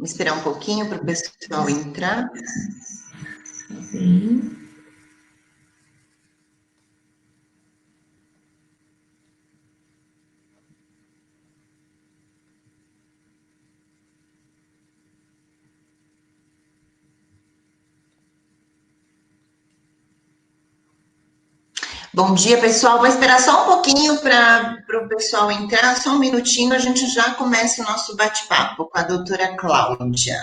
Vamos esperar um pouquinho para o pessoal entrar. Sim. Bom dia, pessoal. Vou esperar só um pouquinho para o pessoal entrar, só um minutinho, a gente já começa o nosso bate-papo com a doutora Cláudia.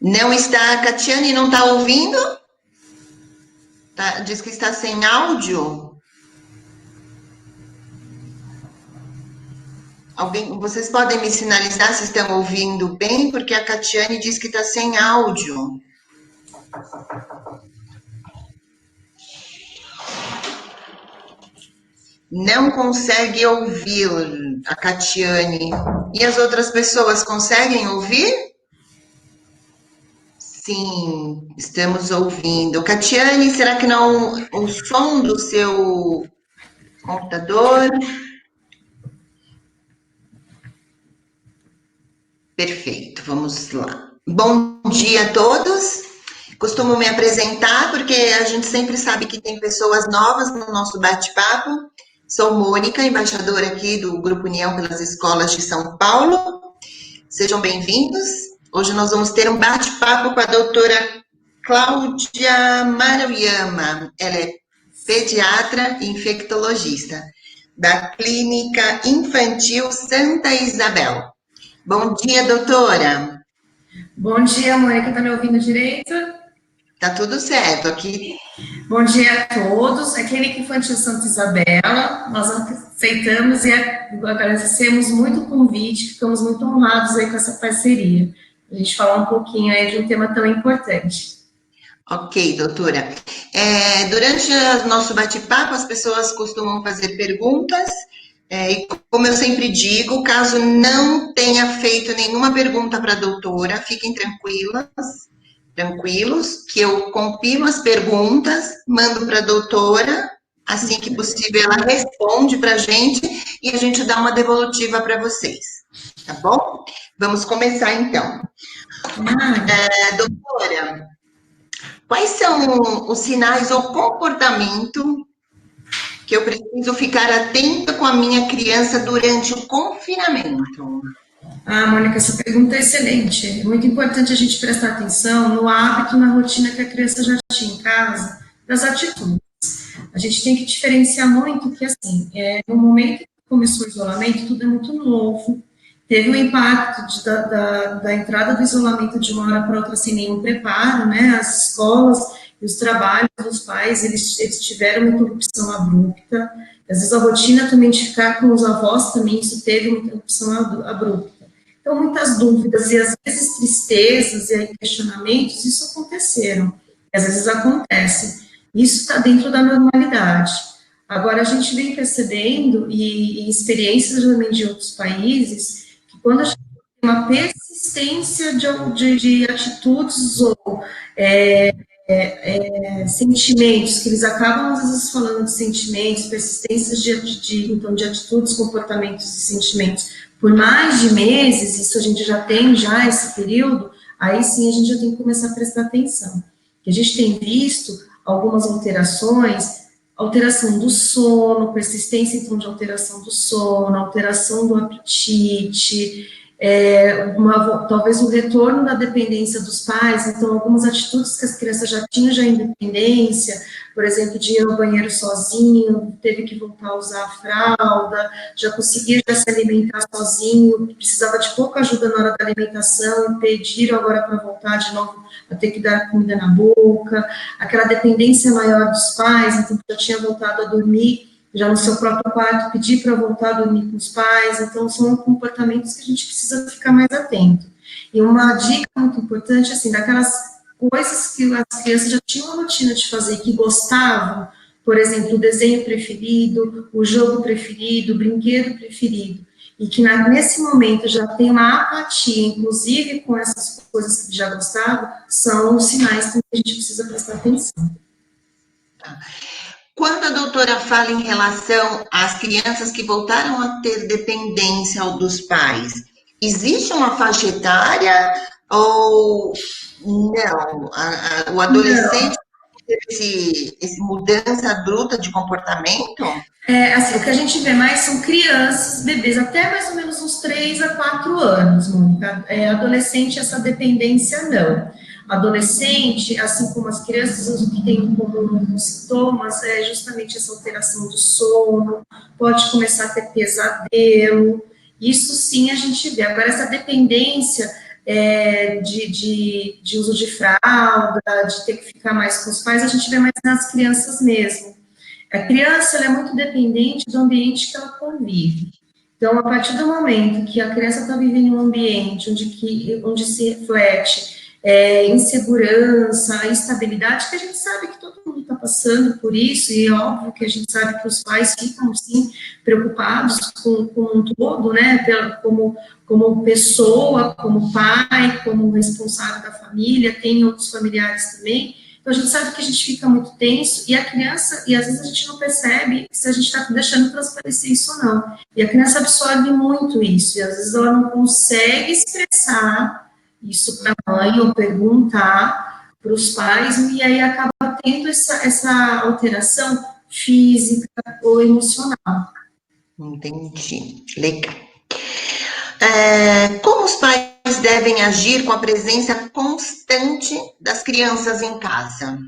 Não está, a Catiane não está ouvindo? Tá, diz que está sem áudio. Vocês podem me sinalizar se estão ouvindo bem, porque a Catiane diz que está sem áudio. Não consegue ouvir a Catiane. E as outras pessoas conseguem ouvir? Sim, estamos ouvindo. Catiane, será que não o som do seu computador? Perfeito, vamos lá. Bom dia a todos. Costumo me apresentar porque a gente sempre sabe que tem pessoas novas no nosso bate-papo. Sou Mônica, embaixadora aqui do Grupo União pelas Escolas de São Paulo. Sejam bem-vindos. Hoje nós vamos ter um bate-papo com a doutora Cláudia Maruyama. Ela é pediatra e infectologista da Clínica Infantil Santa Isabel. Bom dia, doutora. Bom dia, Mônica. Tá me ouvindo direito? Tá tudo certo aqui. Bom dia a todos. A Clínica Infantil Santa Isabela, nós aceitamos e agradecemos muito o convite, ficamos muito honrados aí com essa parceria. A gente falar um pouquinho aí de um tema tão importante. Ok, doutora. Durante o nosso bate-papo, as pessoas costumam fazer perguntas, e como eu sempre digo, caso não tenha feito nenhuma pergunta para a doutora, fiquem tranquilos, que eu compilo as perguntas, mando para a doutora, assim que possível ela responde para a gente e a gente dá uma devolutiva para vocês, tá bom? Vamos começar então. Doutora, quais são os sinais ou comportamento que eu preciso ficar atenta com a minha criança durante o confinamento? Mônica, essa pergunta é excelente. É muito importante a gente prestar atenção no hábito, na rotina que a criança já tinha em casa, das atitudes. A gente tem que diferenciar muito que, assim, no momento que começou o isolamento, tudo é muito novo. Teve um impacto da entrada do isolamento de uma hora para outra sem nenhum preparo, né? As escolas e os trabalhos dos pais, eles tiveram uma interrupção abrupta. Às vezes a rotina também de ficar com os avós também, isso teve uma interrupção abrupta. Então, muitas dúvidas e às vezes tristezas e questionamentos, isso aconteceram. Às vezes acontece. Isso está dentro da normalidade. Agora, a gente vem percebendo, e experiências também de outros países, que quando a gente tem uma persistência de atitudes ou sentimentos, que eles acabam, às vezes, falando de sentimentos, persistências então, de atitudes, comportamentos e sentimentos, por mais de meses, isso a gente já tem, esse período, aí sim a gente já tem que começar a prestar atenção. Que a gente tem visto algumas alterações, alteração do sono, persistência, então, de alteração do sono, alteração do apetite, talvez o retorno da dependência dos pais, então, algumas atitudes que as crianças já tinham independência, por exemplo, de ir ao banheiro sozinho, teve que voltar a usar a fralda, já conseguia se alimentar sozinho, precisava de pouca ajuda na hora da alimentação, e pediram agora para voltar de novo a ter que dar comida na boca, aquela dependência maior dos pais, então já tinha voltado a dormir, já no seu próprio quarto, pedir para voltar a dormir com os pais, então são comportamentos que a gente precisa ficar mais atento. E uma dica muito importante, assim, daquelas coisas que as crianças já tinham a rotina de fazer, que gostavam, por exemplo, o desenho preferido, o jogo preferido, o brinquedo preferido. e que nesse momento já tem uma apatia, inclusive com essas coisas que já gostava, são os sinais que a gente precisa prestar atenção. Quando a doutora fala em relação às crianças que voltaram a ter dependência dos pais, existe uma faixa etária ou não? O adolescente teve essa mudança bruta de comportamento? Assim, o que a gente vê mais são crianças, bebês, até mais ou menos uns 3 a 4 anos, Mônica. Adolescente, essa dependência não. Adolescente, assim como as crianças, o que tem como sintomas é justamente essa alteração do sono, pode começar a ter pesadelo, isso sim a gente vê. Agora, essa dependência de uso de fralda, de ter que ficar mais com os pais, a gente vê mais nas crianças mesmo. A criança, ela é muito dependente do ambiente que ela convive. Então, a partir do momento que a criança está vivendo em um ambiente onde se reflete insegurança, instabilidade, que a gente sabe que todo mundo está passando por isso, e é óbvio que a gente sabe que os pais ficam, sim, preocupados com um todo, né, como pessoa, como pai, como responsável da família, tem outros familiares também. Então, a gente sabe que a gente fica muito tenso, e a criança, e às vezes a gente não percebe se a gente está deixando transparecer isso ou não. E a criança absorve muito isso, e às vezes ela não consegue expressar isso para a mãe, ou perguntar para os pais, e aí acaba tendo essa alteração física ou emocional. Entendi, legal. Como os pais devem agir com a presença constante das crianças em casa?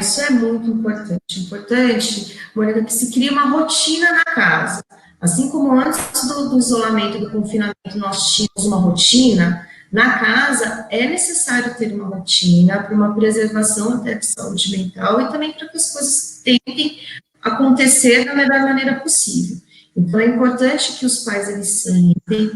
Isso é muito importante. Importante, Mônica, que se crie uma rotina na casa. Assim como antes do isolamento, do confinamento, nós tínhamos uma rotina, na casa é necessário ter uma rotina para uma preservação até de saúde mental e também para que as coisas tentem acontecer da melhor maneira possível. Então, é importante que os pais, eles sentem,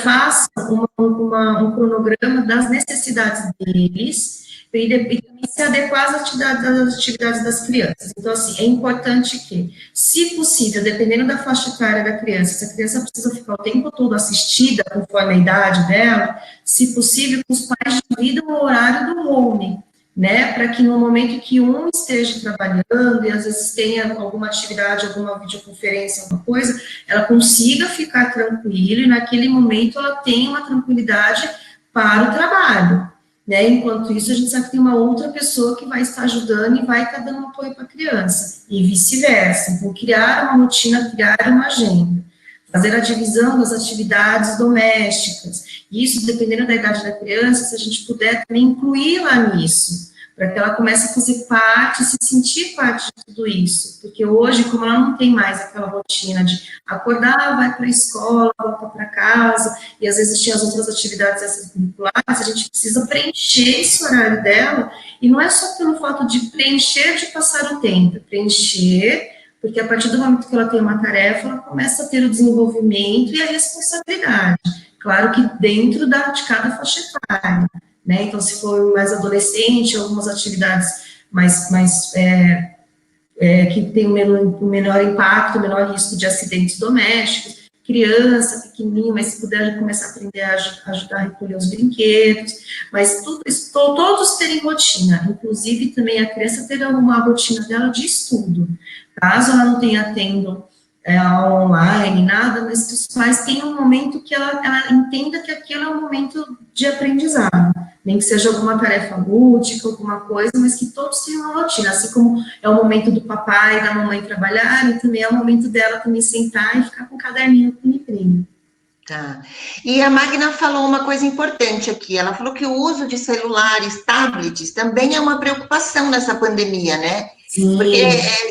façam um cronograma das necessidades deles e também se adequar às atividades das crianças. Então, assim, é importante que, se possível, dependendo da faixa etária da criança, se a criança precisa ficar o tempo todo assistida, conforme a idade dela, se possível, que os pais dividam o horário do home, né, para que no momento que um esteja trabalhando e às vezes tenha alguma atividade, alguma videoconferência, alguma coisa, ela consiga ficar tranquila e naquele momento ela tenha uma tranquilidade para o trabalho, né, enquanto isso a gente sabe que tem uma outra pessoa que vai estar ajudando e vai estar dando apoio para a criança, e vice-versa. Então, criar uma rotina, criar uma agenda, fazer a divisão das atividades domésticas, isso dependendo da idade da criança, se a gente puder também incluí-la nisso, para que ela comece a fazer parte, se sentir parte de tudo isso, porque hoje, como ela não tem mais aquela rotina de acordar, vai para a escola, volta para casa, e às vezes tinha as outras atividades extracurriculares, a gente precisa preencher esse horário dela, e não é só pelo fato de preencher, de passar o tempo, preencher, porque a partir do momento que ela tem uma tarefa, ela começa a ter o desenvolvimento e a responsabilidade, claro que dentro de cada faixa etária, né, então se for mais adolescente, algumas atividades que tem um menor impacto, menor risco de acidentes domésticos, criança, pequenininho, mas se puder começar a aprender a ajudar a recolher os brinquedos, mas tudo isso, todos terem rotina, inclusive também a criança ter uma rotina dela de estudo, caso ela não tenha tendo aula online, nada, mas que os pais tenham um momento que ela entenda que aquilo é um momento de aprendizado, nem que seja alguma tarefa lúdica, alguma coisa, mas que todos tenham uma rotina, assim como é o momento do papai e da mamãe trabalharem, também é o momento dela também sentar e ficar com o caderninho com o livrinho. Tá. E a Magna falou uma coisa importante aqui, ela falou que o uso de celulares, tablets, também é uma preocupação nessa pandemia, né? Sim. Porque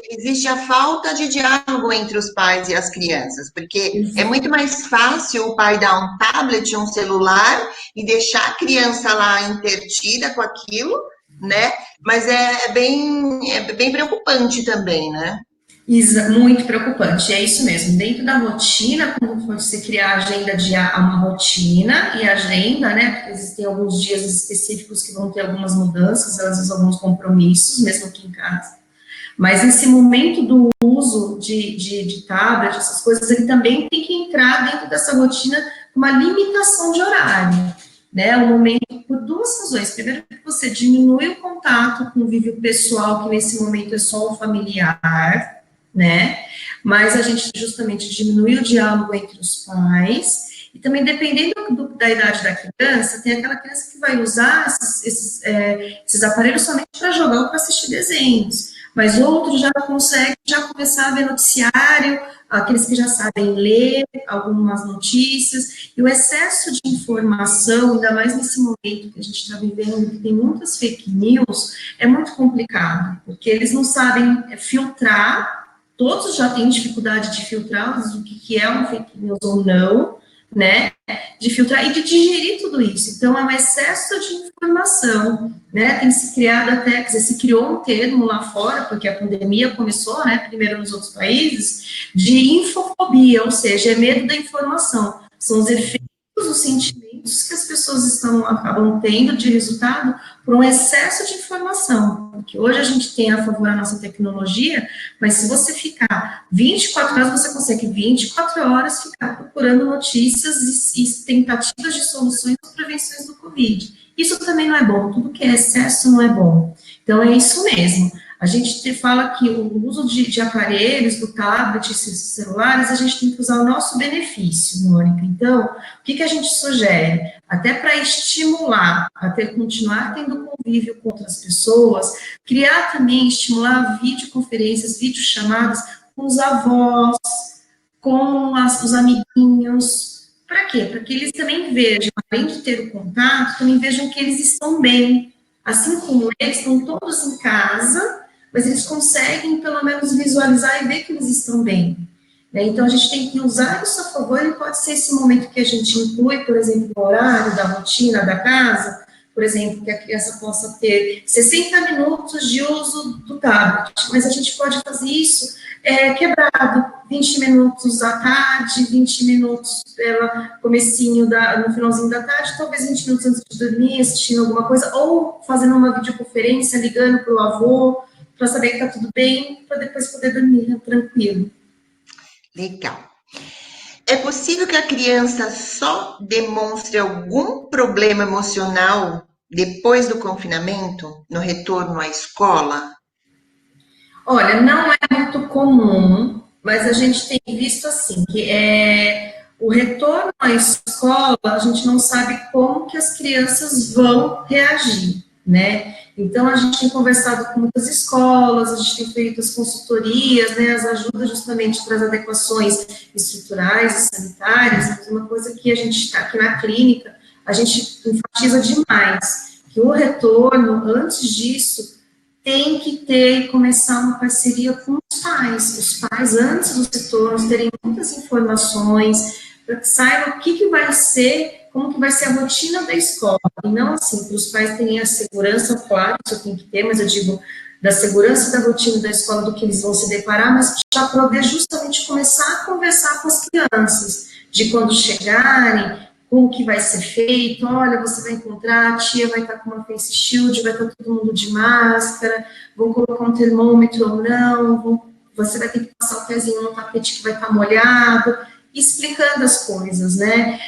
existe a falta de diálogo entre os pais e as crianças, porque é muito mais fácil o pai dar um tablet, um celular e deixar a criança lá entretida com aquilo, né? Mas é bem preocupante também, né? Muito preocupante, é isso mesmo. Dentro da rotina, como você criar a agenda uma rotina e agenda, né? Porque existem alguns dias específicos que vão ter algumas mudanças, às vezes alguns compromissos, mesmo aqui em casa. Mas esse momento do uso de tablet, essas coisas, ele também tem que entrar dentro dessa rotina com uma limitação de horário, né? Um momento por duas razões. Primeiro, que você diminui o contato, o convívio pessoal, que nesse momento é só o familiar, né? Mas a gente justamente diminui o diálogo entre os pais. E também, dependendo da idade da criança, tem aquela criança que vai usar esses aparelhos somente para jogar ou para assistir desenhos. Mas outros já conseguem começar a ver noticiário, aqueles que já sabem ler algumas notícias, e o excesso de informação, ainda mais nesse momento que a gente está vivendo, que tem muitas fake news, é muito complicado, porque eles não sabem filtrar, todos já têm dificuldade de filtrar o que é um fake news ou não, né, de filtrar e de digerir tudo isso. Então, é um excesso de informação, né, tem se criado até, quer dizer, se criou um termo lá fora, porque a pandemia começou, né, primeiro nos outros países, de infofobia, ou seja, é medo da informação. São os efeitos, os sentimentos que as pessoas acabam tendo de resultado por um excesso de informação. Porque hoje a gente tem a favor a nossa tecnologia, mas se você ficar 24 horas, você consegue 24 horas ficar procurando notícias e tentativas de soluções ou prevenções do Covid. Isso também não é bom, tudo que é excesso não é bom. Então, é isso mesmo. A gente fala que o uso de aparelhos, do tablet, esses celulares, a gente tem que usar o nosso benefício, Mônica. Então, o que a gente sugere? Até para estimular, até continuar tendo convívio com outras pessoas, criar também, estimular videoconferências, videochamadas com os avós, com os amiguinhos. Para quê? Para que eles também vejam, além de ter o contato, também vejam que eles estão bem. Assim como eles estão todos em casa, mas eles conseguem, pelo menos, visualizar e ver que eles estão bem. Então, a gente tem que usar isso a favor, e pode ser esse momento que a gente inclui, por exemplo, o horário da rotina da casa, por exemplo, que a criança possa ter 60 minutos de uso do tablet, mas a gente pode fazer isso quebrado, 20 minutos à tarde, 20 minutos comecinho, no finalzinho da tarde, talvez 20 minutos antes de dormir, assistindo alguma coisa, ou fazendo uma videoconferência, ligando para o avô, para saber que está tudo bem, para depois poder dormir tranquilo. Legal. É possível que a criança só demonstre algum problema emocional depois do confinamento, no retorno à escola? Olha, não é muito comum, mas a gente tem visto assim, que o retorno à escola, a gente não sabe como que as crianças vão reagir, né? Então, a gente tem conversado com muitas escolas, a gente tem feito as consultorias, né, as ajudas justamente para as adequações estruturais e sanitárias, mas uma coisa que a gente está aqui na clínica, a gente enfatiza demais, que o retorno, antes disso, tem que ter e começar uma parceria com os pais antes dos retornos, terem muitas informações, para que saibam o que vai ser, como que vai ser a rotina da escola, e não assim, para os pais terem a segurança, claro, isso tem que ter, mas eu digo, da segurança da rotina da escola, do que eles vão se deparar, mas já poder justamente começar a conversar com as crianças, de quando chegarem, como que vai ser feito, olha, você vai encontrar, a tia vai estar com uma face shield, vai estar todo mundo de máscara, vão colocar um termômetro ou não, você vai ter que passar o pezinho no tapete que vai estar molhado, explicando as coisas, né,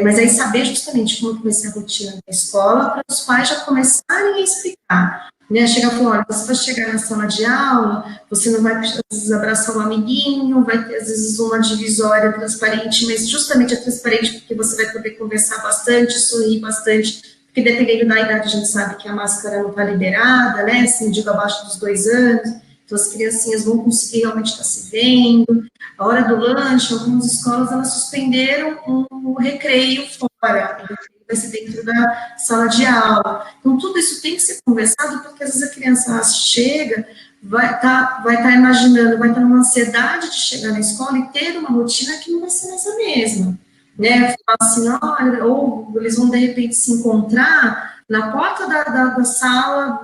mas aí saber justamente como que vai ser a rotina da escola, para os pais já começarem a explicar, né, chegar e falar, olha, você vai chegar na sala de aula, você não vai, às vezes, abraçar um amiguinho, vai ter, às vezes, uma divisória transparente, mas justamente é transparente porque você vai poder conversar bastante, sorrir bastante, porque dependendo da idade, a gente sabe que a máscara não está liberada, né, assim, digo, abaixo dos 2 anos, então as criancinhas vão conseguir realmente estar se vendo. A hora do lanche, algumas escolas, elas suspenderam o recreio fora, vai ser dentro da sala de aula. Então, tudo isso tem que ser conversado, porque às vezes a criança chega, vai estar imaginando, vai estar numa ansiedade de chegar na escola e ter uma rotina que não vai ser mais a mesma. Né? Falar assim, olha, ou eles vão, de repente, se encontrar na porta da sala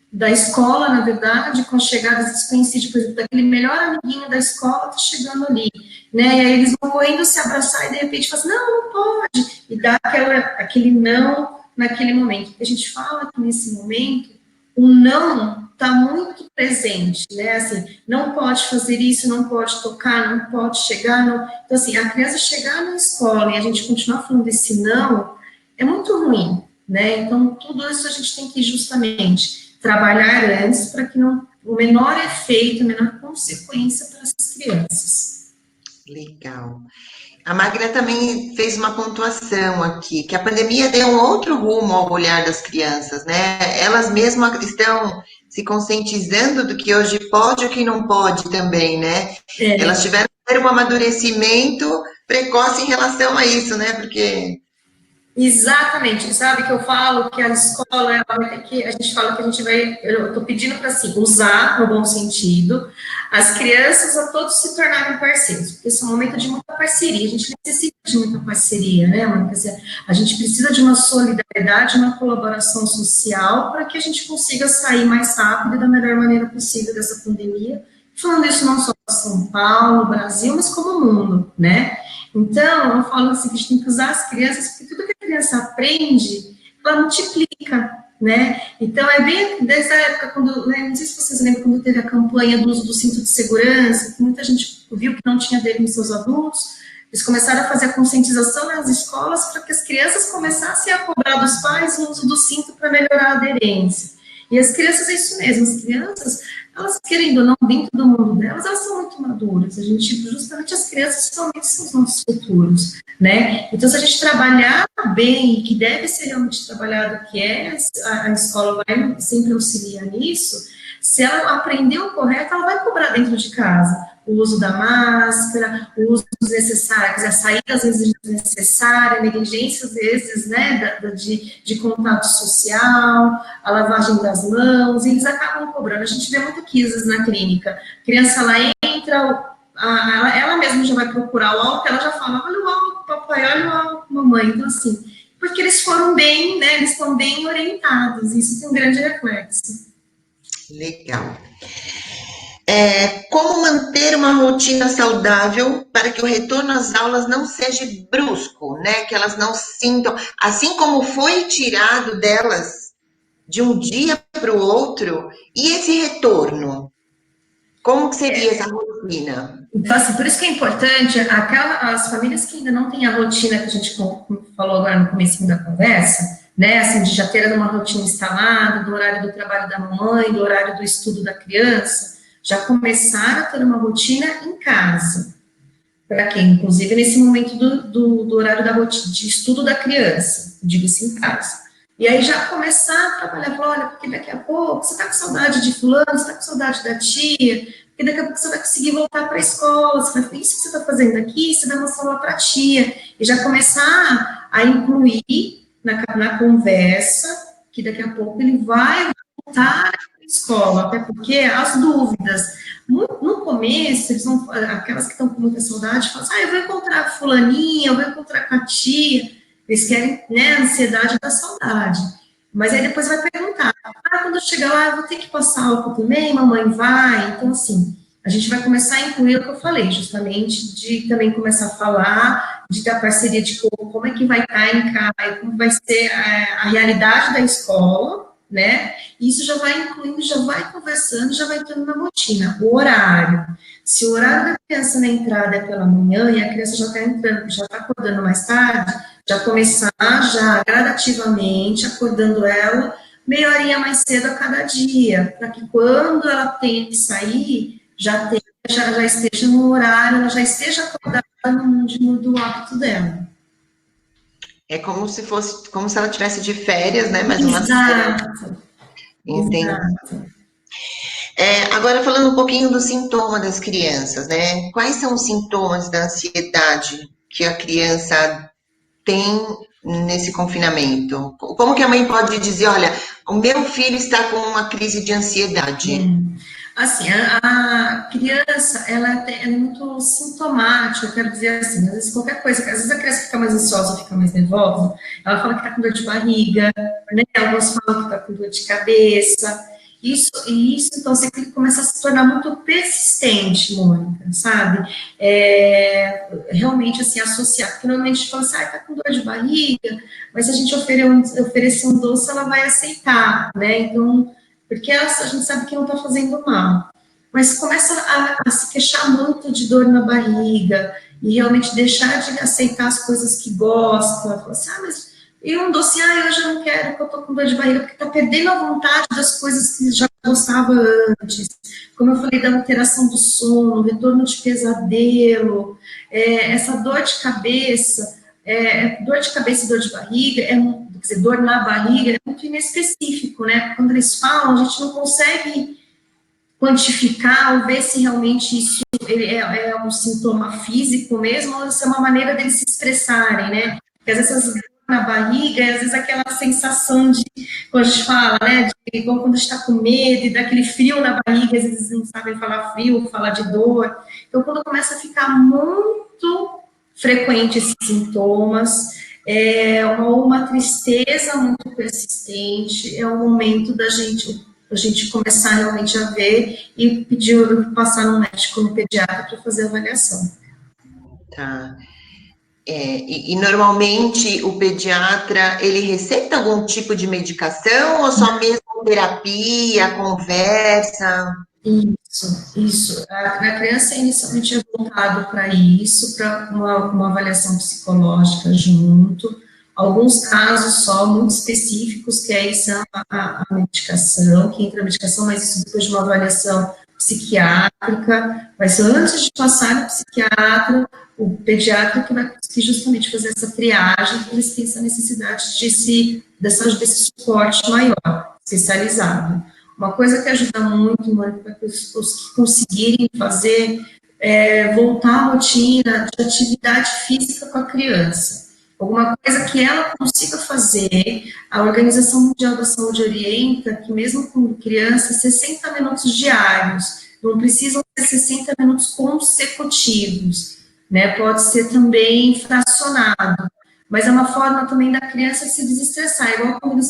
da escola, na verdade, com chegadas desconhecidas, por exemplo, daquele melhor amiguinho da escola está chegando ali, né, e aí eles vão correndo se abraçar e de repente falam assim, não pode, e dá aquele não naquele momento. A gente fala que nesse momento o não está muito presente, né? Assim, não pode fazer isso, não pode tocar, não pode chegar, não. Então, assim, a criança chegar na escola e a gente continuar falando esse não é muito ruim, né? Então, tudo isso a gente tem que justamente trabalhar antes para que não o menor efeito, a menor consequência para essas crianças. Legal. A Magna também fez uma pontuação aqui, que a pandemia deu um outro rumo ao olhar das crianças, né? Elas mesmas estão se conscientizando do que hoje pode e o que não pode também, né? Elas tiveram que ter um amadurecimento precoce em relação a isso, né? Porque Exatamente, sabe que eu falo que a escola, ela vai ter que, a gente fala que a gente vai, eu estou pedindo para, assim, usar no bom sentido, as crianças a todos se tornarem parceiros, porque esse é um momento de muita parceria, a gente necessita de muita parceria, né, Mônica? A gente precisa de uma solidariedade, uma colaboração social para que a gente consiga sair mais rápido e da melhor maneira possível dessa pandemia, falando isso não só para São Paulo, Brasil, mas como o mundo, né? Então, eu falo assim, que a gente tem que usar as crianças, porque tudo que a criança aprende, ela multiplica, né? Então, é bem desde a época, quando, né, não sei se vocês lembram, quando teve a campanha do uso do cinto de segurança, que muita gente viu que não tinha dele em seus adultos, eles começaram a fazer a conscientização nas escolas para que as crianças começassem a cobrar dos pais o uso do cinto para melhorar a aderência. E as crianças, é isso mesmo, as crianças, elas, querendo ou não, dentro do mundo delas, elas são muito maduras. A gente, justamente as crianças, somente são os nossos futuros, né? Então, se a gente trabalhar bem, que deve ser realmente trabalhado, que é a escola vai sempre auxiliar nisso, se ela aprender o correto, ela vai cobrar dentro de casa. O uso da máscara, o uso desnecessário, a saída às vezes desnecessária, a negligência às vezes, né, de contato social, a lavagem das mãos, e eles acabam cobrando. A gente vê muito cases na clínica. A criança, ela entra, ela mesma já vai procurar o álcool, ela já fala, olha o álcool, papai, olha o álcool, mamãe. Então, assim, porque eles foram bem, né, eles estão bem orientados, isso tem um grande reflexo. legal. Como manter uma rotina saudável para que o retorno às aulas não seja brusco, né? Que elas não sintam, assim como foi tirado delas de um dia para o outro, e esse retorno? Como que seria essa rotina? Então, assim, por isso que é importante, as famílias que ainda não têm a rotina que a gente falou agora no começo da conversa, né, assim, de já ter uma rotina instalada, do horário do trabalho da mamãe, do horário do estudo da criança, já começaram a ter uma rotina em casa. Para quem? Inclusive nesse momento do horário da rotina, de estudo da criança, digo-se em casa. E aí já começar a trabalhar, falar, olha, porque daqui a pouco você está com saudade de fulano, você está com saudade da tia, porque daqui a pouco você vai conseguir voltar para a escola, você vai, isso que você está fazendo aqui, você vai mostrar lá para a tia, e já começar a incluir na conversa, que daqui a pouco ele vai voltar para a escola, até porque as dúvidas, no começo, eles vão, aquelas que estão com muita saudade, falam assim, eu vou encontrar fulaninha, eu vou encontrar com a tia, eles querem, né, a ansiedade da saudade. Mas aí depois vai perguntar, quando eu chegar lá, eu vou ter que passar álcool também, mamãe vai? Então, assim, a gente vai começar a incluir o que eu falei, justamente, de também começar a falar, de ter a parceria de como é que vai estar em casa, como vai ser a realidade da escola, né? Isso já vai incluindo, já vai conversando, já vai tendo na rotina. O horário. Se o horário da criança na entrada é pela manhã e a criança já está entrando, já está acordando mais tarde, já começar já gradativamente acordando ela meia horinha mais cedo a cada dia, para que quando ela tenha que sair, já esteja no horário, ela já esteja acordada no mínimo do hábito dela. É como se fosse, como se ela tivesse de férias, né? Mas uma Exato. Entendi. Exato. Agora falando um pouquinho do sintoma das crianças, né? Quais são os sintomas da ansiedade que a criança tem nesse confinamento? Como que a mãe pode dizer, olha, o meu filho está com uma crise de ansiedade? Assim, a criança, ela é muito sintomática, eu quero dizer assim, às vezes qualquer coisa, às vezes a criança fica mais ansiosa, fica mais nervosa, ela fala que está com dor de barriga, né? Alguns falam que está com dor de cabeça, isso, então, assim, começa a se tornar muito persistente, Mônica, sabe? Realmente, assim, associar, porque normalmente a gente fala assim, tá com dor de barriga, mas se a gente oferecer um doce, ela vai aceitar, né? Então, porque a gente sabe que não está fazendo mal. Mas começa a se queixar muito de dor na barriga, e realmente deixar de aceitar as coisas que gosta, falar assim, mas e um doce, hoje eu não quero, porque eu tô com dor de barriga, porque tá perdendo a vontade das coisas que já gostava antes. Como eu falei, da alteração do sono, retorno de pesadelo, essa dor de cabeça, dor de cabeça e dor de barriga, quer dizer, dor na barriga é muito inespecífico, né? Quando eles falam, a gente não consegue quantificar ou ver se realmente isso é um sintoma físico mesmo, ou se é uma maneira deles se expressarem, né? Porque às vezes essas dores na barriga, às vezes aquela sensação de, quando a gente fala, né, de igual quando a gente está com medo, e daquele frio na barriga, às vezes não sabem falar frio, falar de dor. Então, quando começa a ficar muito frequente esses sintomas, ou uma tristeza muito persistente, é o momento da gente começar realmente a ver e pedir, passar no médico, no pediatra, para fazer a avaliação. Tá. E normalmente o pediatra, ele receita algum tipo de medicação ou só mesmo terapia, conversa? Isso. A criança inicialmente é voltado para isso, para uma avaliação psicológica junto. Alguns casos só, muito específicos, que aí são a medicação, que entra a medicação, mas isso depois de uma avaliação psiquiátrica, vai ser antes de passar no psiquiatra, o pediatra que vai conseguir justamente fazer essa triagem, porque eles têm essa necessidade desse suporte maior, especializado. Uma coisa que ajuda muito, Mônica, para os que conseguirem fazer, voltar à rotina de atividade física com a criança. Alguma coisa que ela consiga fazer. A Organização Mundial da Saúde orienta que, mesmo com criança, 60 minutos diários, não precisam ser 60 minutos consecutivos, né? Pode ser também fracionado, mas é uma forma também da criança se desestressar, igual quando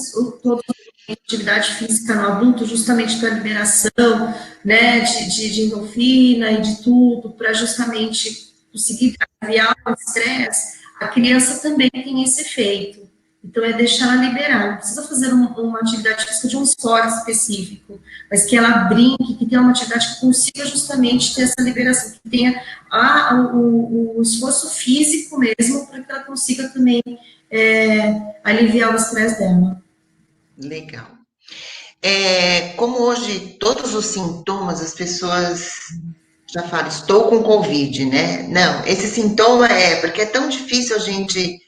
todos atividade física no adulto, justamente para liberação, né, de endorfina e de tudo, para justamente conseguir aliviar o estresse, a criança também tem esse efeito. Então, é deixar ela liberar. Não precisa fazer uma atividade física de um esporte específico, mas que ela brinque, que tenha uma atividade que consiga justamente ter essa liberação, que tenha o esforço físico mesmo, para que ela consiga também aliviar o estresse dela. Legal. Como hoje todos os sintomas as pessoas já falam, estou com Covid, né? Não, esse sintoma porque é tão difícil a gente,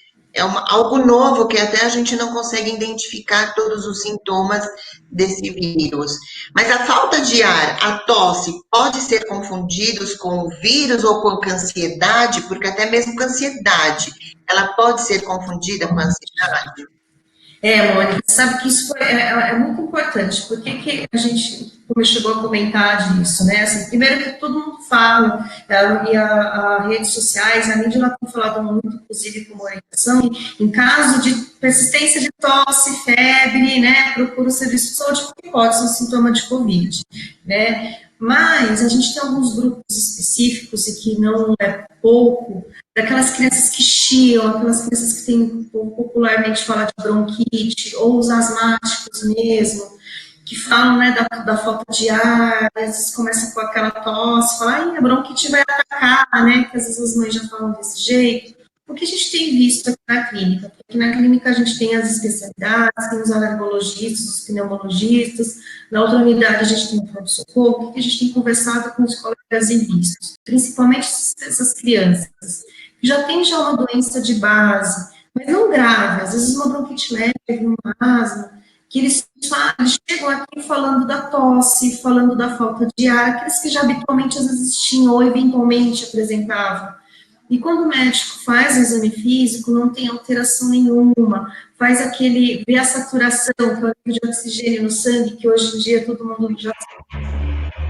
algo novo que até a gente não consegue identificar todos os sintomas desse vírus. Mas a falta de ar, a tosse, pode ser confundidos com o vírus ou com a ansiedade, porque até mesmo com a ansiedade, ela pode ser confundida com a ansiedade. Mônica, sabe que isso é muito importante, porque que a gente como chegou a comentar disso, né? Assim, primeiro que todo mundo fala, e as redes sociais, a mídia ela tem falado muito, inclusive como orientação, em caso de persistência de tosse, febre, né? Procura o serviço de saúde, porque pode ser um sintoma de Covid, né? Mas a gente tem alguns grupos específicos, e que não é pouco, daquelas crianças que chiam, aquelas crianças que têm, popularmente fala de bronquite, ou os asmáticos mesmo, que falam, né, da falta de ar, às vezes começa com aquela tosse, fala, a bronquite vai atacar, né, que às vezes as mães já falam desse jeito. O que a gente tem visto aqui na clínica? Porque na clínica a gente tem as especialidades, tem os alergologistas, os pneumologistas, na outra unidade a gente tem o pronto-socorro, que a gente tem conversado com os colegas e vistos, principalmente essas crianças, que já têm uma doença de base, mas não grave, às vezes uma bronquite leve, uma asma, que eles chegam aqui falando da tosse, falando da falta de ar, aqueles que já habitualmente às vezes tinham ou eventualmente apresentavam. E quando o médico faz o exame físico, não tem alteração nenhuma, vê a saturação, que é o nível de oxigênio no sangue, que hoje em dia todo mundo já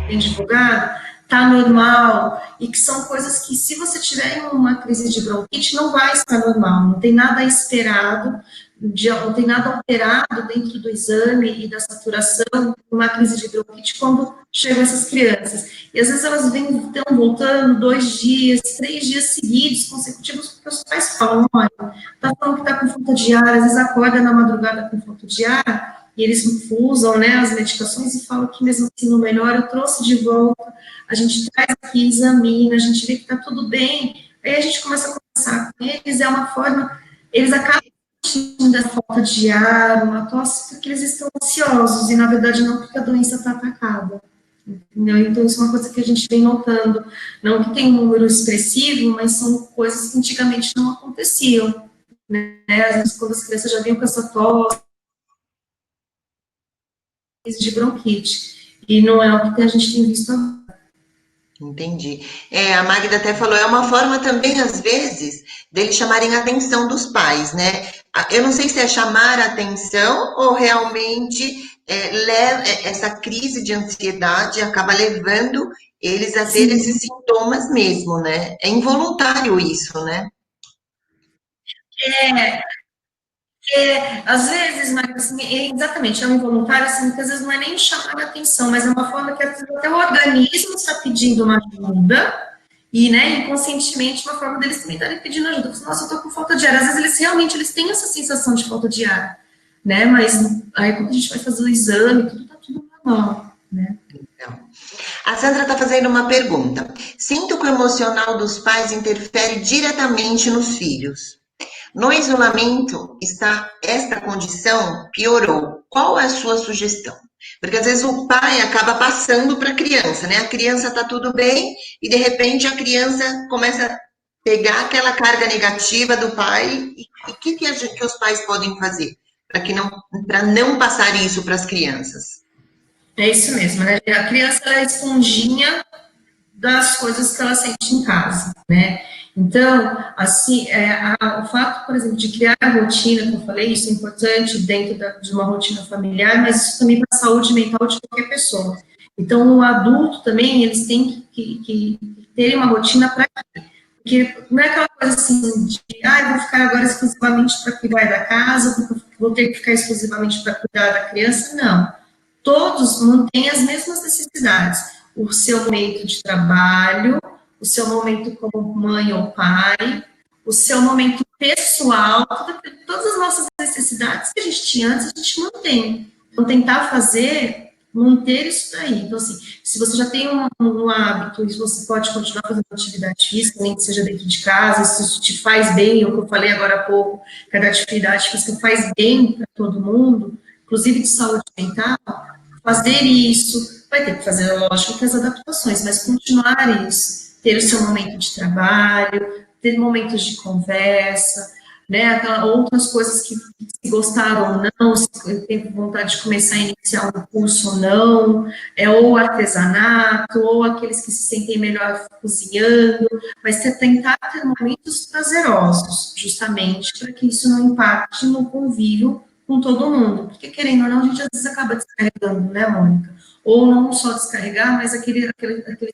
tem divulgado, está normal, e que são coisas que, se você tiver uma crise de bronquite, não vai estar normal, não tem nada esperado, não tem nada alterado dentro do exame e da saturação, uma crise de bronquite, quando chegam essas crianças. E às vezes elas estão voltando 2 dias, 3 dias seguidos, consecutivos, porque os pais falam, olha, está falando que está com falta de ar, às vezes acorda na madrugada com falta de ar, e eles usam, né, as medicações e falam que mesmo assim não melhora, eu trouxe de volta, a gente traz aqui, examina, a gente vê que está tudo bem, aí a gente começa a conversar com eles, é uma forma, eles acabam sentindo a falta de ar, uma tosse, porque eles estão ansiosos, e na verdade não porque a doença está atacada. Entendeu? Então, isso é uma coisa que a gente vem notando. Não que tem um número expressivo, mas são coisas que antigamente não aconteciam. Né? Às vezes, quando as crianças já vinham com essa tosse de bronquite. E não é o que a gente tem visto agora. Entendi. A Magda até falou, é uma forma também, às vezes, deles chamarem a atenção dos pais, né? Eu não sei se é chamar a atenção ou realmente essa crise de ansiedade acaba levando eles a ter esses sintomas mesmo, né? É involuntário isso, né? Às vezes, mas, assim, exatamente, é um involuntário, assim, que às vezes não é nem chamar a atenção, mas é uma forma que até o organismo está pedindo uma ajuda, e, né, inconscientemente, uma forma deles também estarem pedindo ajuda. Nossa, eu tô com falta de ar. Às vezes eles realmente têm essa sensação de falta de ar, né, mas aí quando a gente vai fazer o exame, tudo tá tudo normal, né. Então, a Sandra está fazendo uma pergunta. Sinto que o emocional dos pais interfere diretamente nos filhos. No isolamento, esta condição piorou. Qual é a sua sugestão? Porque às vezes o pai acaba passando para a criança, né? A criança está tudo bem e de repente a criança começa a pegar aquela carga negativa do pai. E o que os pais podem fazer para não passar isso para as crianças? É isso mesmo, né, a criança é a esponjinha das coisas que ela sente em casa, né? Então, assim, o fato, por exemplo, de criar a rotina, que eu falei, isso é importante dentro de uma rotina familiar, mas isso também para a saúde mental de qualquer pessoa. Então, o adulto também, eles têm que terem uma rotina para quê? Porque não é aquela coisa assim de, eu vou ficar agora exclusivamente para cuidar da casa, porque vou ter que ficar exclusivamente para cuidar da criança, não. Todos mantêm as mesmas necessidades. O seu momento de trabalho, o seu momento como mãe ou pai, o seu momento pessoal, todas as nossas necessidades que a gente tinha antes, a gente mantém. Então, tentar manter isso daí. Então, assim, se você já tem um hábito, e você pode continuar fazendo atividade física, nem que seja dentro de casa, se isso te faz bem, o que eu falei agora há pouco, que a atividade física faz bem para todo mundo, inclusive de saúde mental, fazer isso, vai ter que fazer, lógico, que as adaptações, mas continuar isso, ter o seu momento de trabalho, ter momentos de conversa, né, outras coisas que se gostaram ou não, se tem vontade de começar a iniciar um curso ou não, ou artesanato, ou aqueles que se sentem melhor cozinhando, mas tentar ter momentos prazerosos, justamente, para que isso não impacte no convívio com todo mundo, porque querendo ou não, a gente às vezes acaba descarregando, né, Mônica? Ou não só descarregar, mas aquele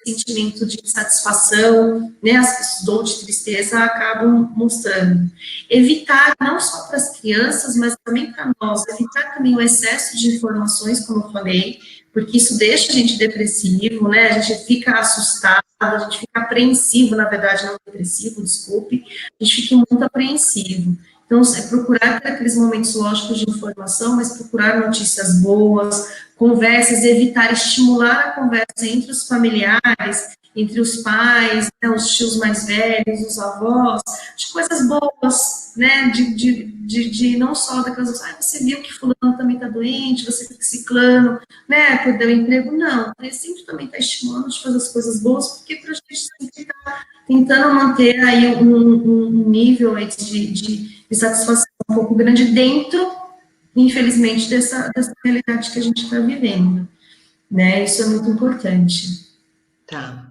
sentimento de satisfação, né, as dor de tristeza acabam mostrando. Evitar, não só para as crianças, mas também para nós, evitar também o excesso de informações, como eu falei, porque isso deixa a gente depressivo, né, a gente fica assustado, a gente fica apreensivo, na verdade, não depressivo, desculpe, a gente fica muito apreensivo. Então, procurar ter aqueles momentos lógicos de informação, mas procurar notícias boas, conversas, evitar estimular a conversa entre os familiares, entre os pais, né, os tios mais velhos, os avós, de coisas boas, né, de não só daquelas, você viu que fulano também está doente, você fica ciclano, né, perdeu o emprego, não, ele sempre também está estimulando de fazer as coisas boas, porque para a gente sempre está tentando manter aí um nível aí de satisfação um pouco grande dentro, infelizmente, dessa realidade que a gente está vivendo, né? Isso é muito importante. Tá.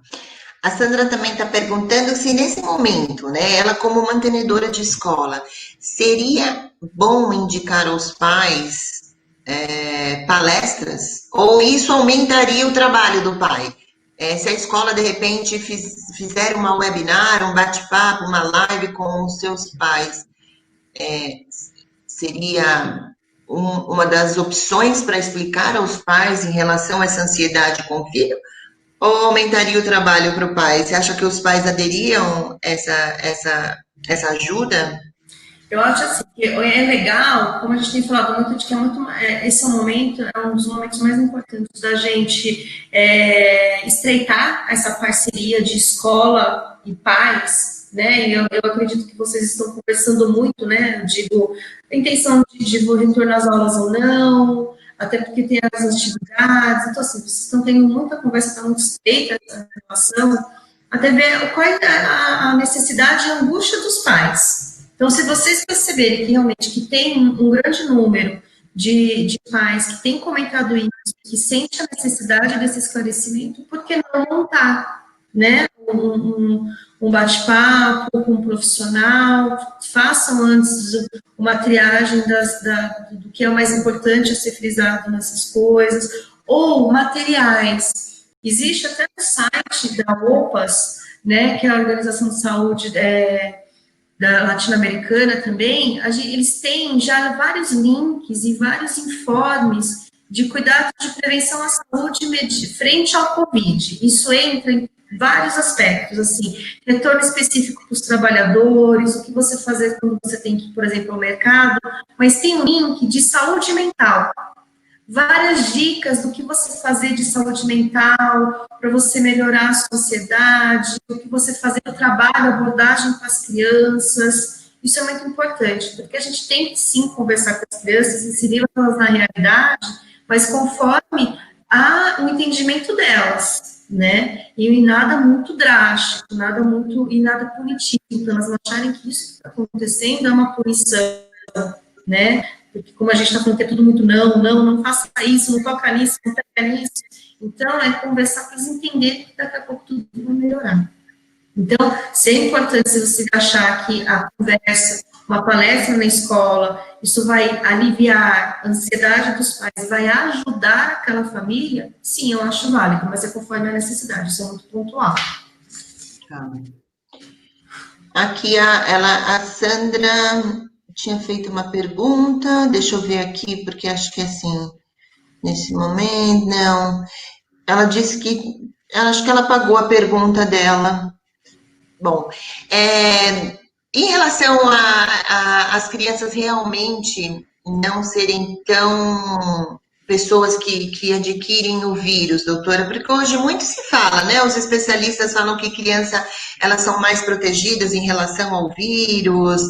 A Sandra também está perguntando se nesse momento, né, ela como mantenedora de escola, seria bom indicar aos pais palestras? Ou isso aumentaria o trabalho do pai? Se a escola, de repente, fizer uma webinar, um bate-papo, uma live com os seus pais, seria uma das opções para explicar aos pais em relação a essa ansiedade com o filho? Ou aumentaria o trabalho para o pai? Você acha que os pais aderiam essa ajuda? Eu acho assim, que é legal, como a gente tem falado muito, de que esse é um momento, é um dos momentos mais importantes da gente estreitar essa parceria de escola e pais, né? E eu acredito que vocês estão conversando muito, né? Eu digo, a intenção de retornar às aulas ou não, até porque tem as atividades, então assim, vocês estão tendo muita conversa, está muito estreita essa relação, até ver qual é a necessidade e a angústia dos pais. Então, se vocês perceberem que realmente que tem um grande número de pais que têm comentado isso, que sente a necessidade desse esclarecimento, por que não montar, né, um bate-papo com um profissional, façam antes uma triagem do que é o mais importante a ser frisado nessas coisas, ou materiais. Existe até no site da OPAS, né, que é a Organização de Saúde da latino-americana também, eles têm já vários links e vários informes de cuidado de prevenção à saúde frente ao Covid. Isso entra em vários aspectos, assim, retorno específico para os trabalhadores, o que você fazer quando você tem que ir, por exemplo, ao mercado, mas tem um link de saúde mental, várias dicas do que você fazer de saúde mental, para você melhorar a sociedade, o que você fazer no trabalho, abordagem com as crianças. Isso é muito importante, porque a gente tem que sim conversar com as crianças, inseri-las na realidade, mas conforme o entendimento delas, né? E nada muito drástico, nada punitivo, para elas não acharem que isso que está acontecendo é uma punição, né? Porque como a gente está falando que é tudo muito não faça isso, não toca nisso, não pega nisso. Então, é conversar para eles entenderem que daqui a pouco tudo vai melhorar. Então, se é importante, se você achar que a conversa, uma palestra na escola, isso vai aliviar a ansiedade dos pais, vai ajudar aquela família, sim, eu acho válido, mas é conforme a necessidade, isso é muito pontual. Tá. Aqui a Sandra tinha feito uma pergunta, deixa eu ver aqui, porque acho que assim, nesse momento, não. Ela disse que, acho que ela apagou a pergunta dela. Bom, em relação às crianças realmente não serem tão pessoas que adquirem o vírus, doutora, porque hoje muito se fala, né? Os especialistas falam que criança elas são mais protegidas em relação ao vírus.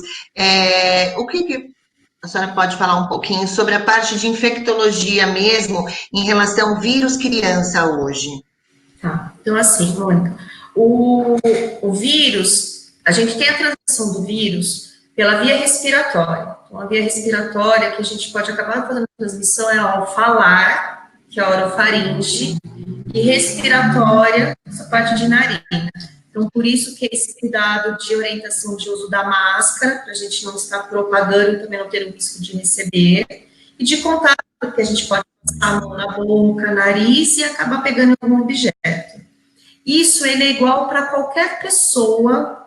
O que a senhora pode falar um pouquinho sobre a parte de infectologia mesmo em relação ao vírus criança hoje? Tá, então assim, Mônica, o vírus, a gente tem a transmissão do vírus pela via respiratória. Então, a via respiratória que a gente pode acabar fazendo transmissão é ao falar, que é a orofaringe, e respiratória, essa parte de narina. Então, por isso que esse cuidado de orientação de uso da máscara, para a gente não estar propagando e também não ter o risco de receber, e de contato, porque a gente pode passar a mão na boca, nariz e acabar pegando algum objeto. Isso, ele é igual para qualquer pessoa,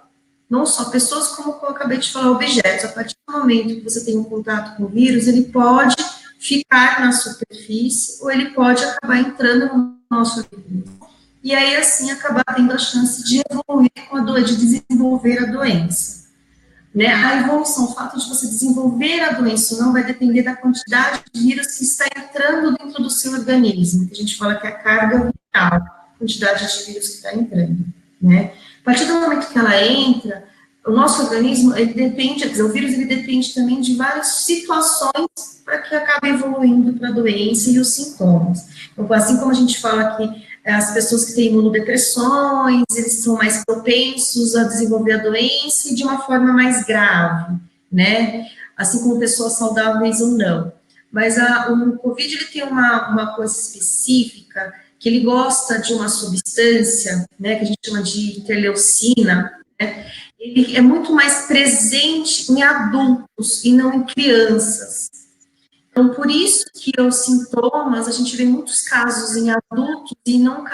não só pessoas, como eu acabei de falar, objetos. A partir do momento que você tem um contato com o vírus, ele pode ficar na superfície ou ele pode acabar entrando no nosso organismo. E aí, assim, acabar tendo a chance de evoluir com a doença, de desenvolver a doença. Né? A evolução, o fato de você desenvolver a doença ou não, vai depender da quantidade de vírus que está entrando dentro do seu organismo, que a gente fala que é a carga viral, a quantidade de vírus que está entrando, né? A partir do momento que ela entra, o nosso organismo, ele depende, quer dizer, o vírus, ele depende também de várias situações para que acabe evoluindo para a doença e os sintomas. Então, assim como a gente fala que as pessoas que têm imunodepressões, eles são mais propensos a desenvolver a doença e de uma forma mais grave, né? Assim como pessoas saudáveis ou não. Mas o COVID, ele tem uma coisa específica, que ele gosta de uma substância, né, que a gente chama de interleucina, né? Ele é muito mais presente em adultos e não em crianças. Então, por isso que os sintomas, a gente vê muitos casos em adultos e não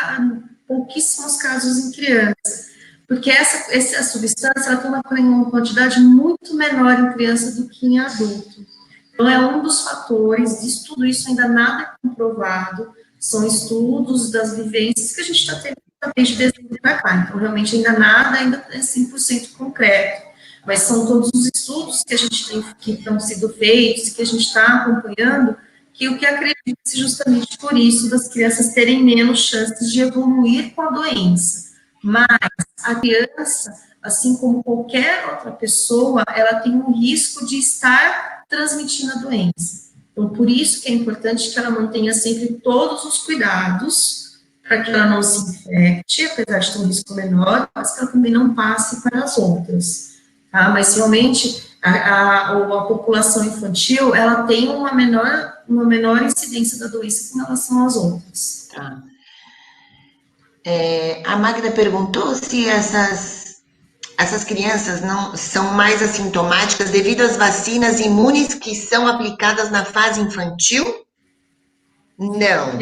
pouquíssimos casos em crianças, porque essa substância ela tem uma quantidade muito menor em criança do que em adulto. Então, é um dos fatores, disso tudo isso ainda nada é comprovado, são estudos das vivências que a gente está tendo desde dezembro para cá, então realmente ainda nada ainda é 100% concreto. mas são todos os estudos que a gente tem, que estão sendo feitos, que a gente está acompanhando, que o que acredita-se justamente por isso das crianças terem menos chances de evoluir com a doença. Mas a criança, assim como qualquer outra pessoa, ela tem um risco de estar transmitindo a doença. Então, por isso que é importante que ela mantenha sempre todos os cuidados para que ela não se infecte, apesar de ter um risco menor, mas que ela também não passe para as outras. Tá? Mas, realmente, a população infantil, ela tem uma menor incidência da doença com relação às outras. Tá. A Magda perguntou se essas crianças não são mais assintomáticas devido às vacinas imunes que são aplicadas na fase infantil? Não.